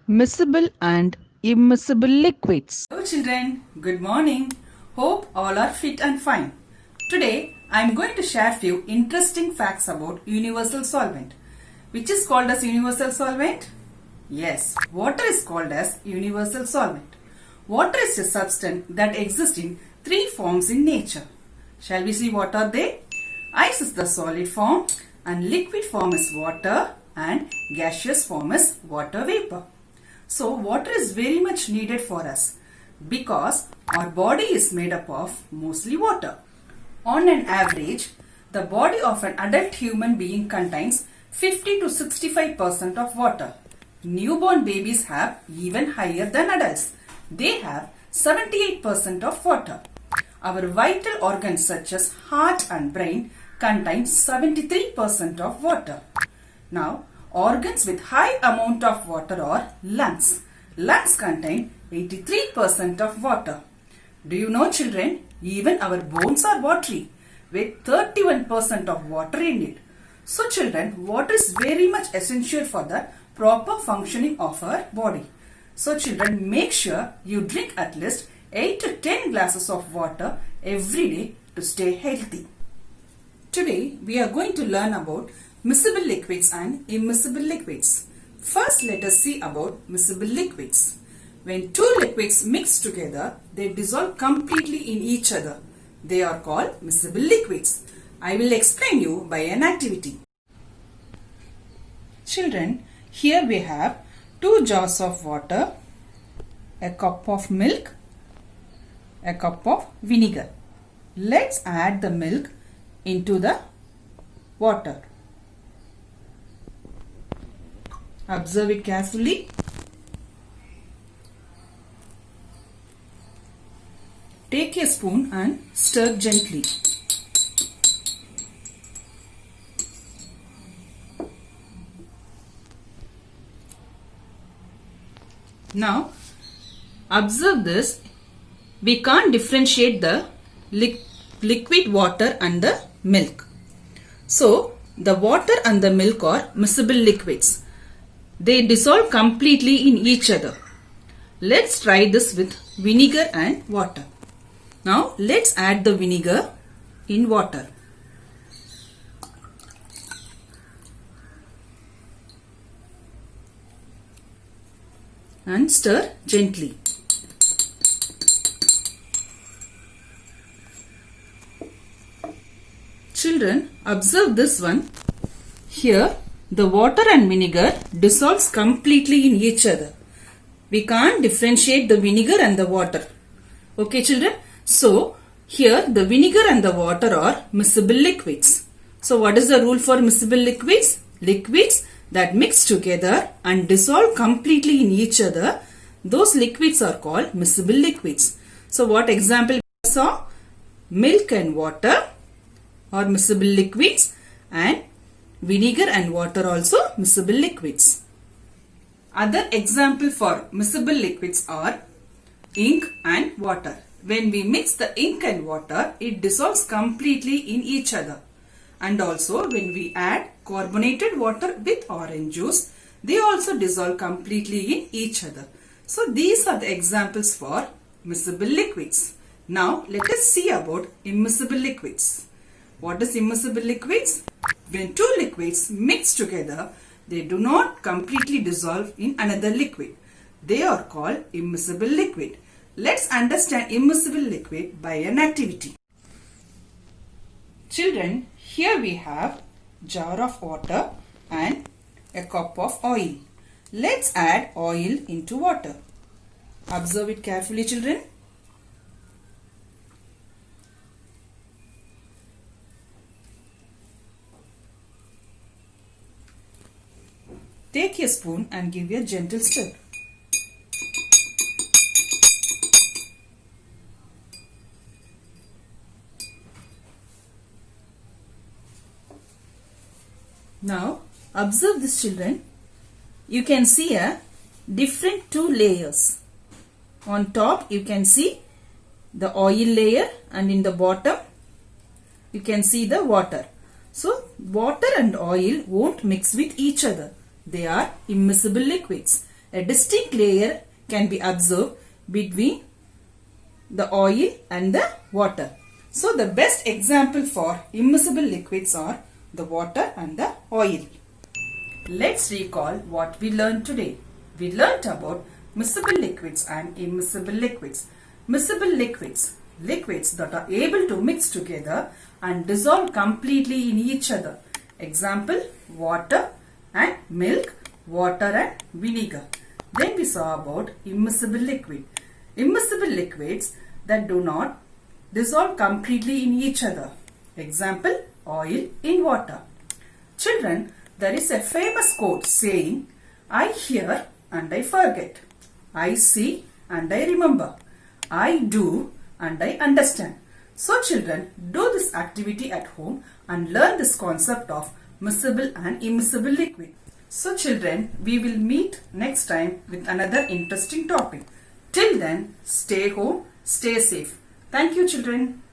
Miscible and immiscible liquids. Hello children, good morning. Hope all are fit and fine. Today I am going to share few interesting facts about universal solvent. Which is called as universal solvent? Yes, water is called as universal solvent. Water is a substance that exists in three forms in nature. Shall we see what are they? Ice is the solid form and liquid form is water and gaseous form is water vapor. So water is very much needed for us because our body is made up of mostly water. On an average, the body of an adult human being contains 50 to 65% of water. Newborn babies have even higher than adults. They have 78% of water. Our vital organs such as heart and brain contain 73% of water. Now, organs with high amount of water are lungs. Lungs contain 83% of water. Do you know children, even our bones are watery with 31% of water in it. So children, water is very much essential for the proper functioning of our body. So children, make sure you drink at least 8 to 10 glasses of water every day to stay healthy. Today we are going to learn about miscible liquids and immiscible liquids. First let us see about miscible liquids. When two liquids mix together, they dissolve completely in each other. They are called miscible liquids. I will explain you by an activity. Children, here we have 2 jars of water, a cup of milk, a cup of vinegar. Let's add the milk into the water. Observe it carefully. Take a spoon and stir gently. Now, observe this. We can't differentiate the liquid water and the milk. So, the water and the milk are miscible liquids. They dissolve completely in each other. Let's try this with vinegar and water. Now, let's add the vinegar in water. And stir gently. Children, observe this one. Here, the water and vinegar dissolves completely in each other. We can't differentiate the vinegar and the water. Okay, children? So, here the vinegar and the water are miscible liquids. So, what is the rule for miscible liquids? Liquids that mix together and dissolve completely in each other, those liquids are called miscible liquids. So, what example we saw? Milk and water are miscible liquids and vinegar and water also miscible liquids. Other example for miscible liquids are ink and water. When we mix the ink and water, it dissolves completely in each other. And also when we add carbonated water with orange juice, they also dissolve completely in each other. So these are the examples for miscible liquids. Now let us see about immiscible liquids. What is immiscible liquids? When two liquids mix together, they do not completely dissolve in another liquid. They are called immiscible liquid. Let's understand immiscible liquid by an activity. Children, here we have jar of water and a cup of oil. Let's add oil into water. Observe it carefully, children. Take a spoon and give a gentle stir. Now, observe this children. You can see a different 2 layers. On top, you can see the oil layer and in the bottom, you can see the water. So, water and oil won't mix with each other. They are immiscible liquids. a distinct layer can be observed between the oil and the water. So the best example for immiscible liquids are the water and the oil. Let's recall what we learned today. We learnt about miscible liquids and immiscible liquids. Miscible liquids, liquids that are able to mix together and dissolve completely in each other. Example, water and milk, water and vinegar. Then we saw about immiscible liquid. Immiscible liquids that do not dissolve completely in each other. Example, oil in water. Children, there is a famous quote saying, I hear and I forget. I see and I remember. I do and I understand. So children, do this activity at home and learn this concept of miscible and immiscible liquid. So children, we will meet next time with another interesting topic. Till then, stay home, stay safe. Thank you children.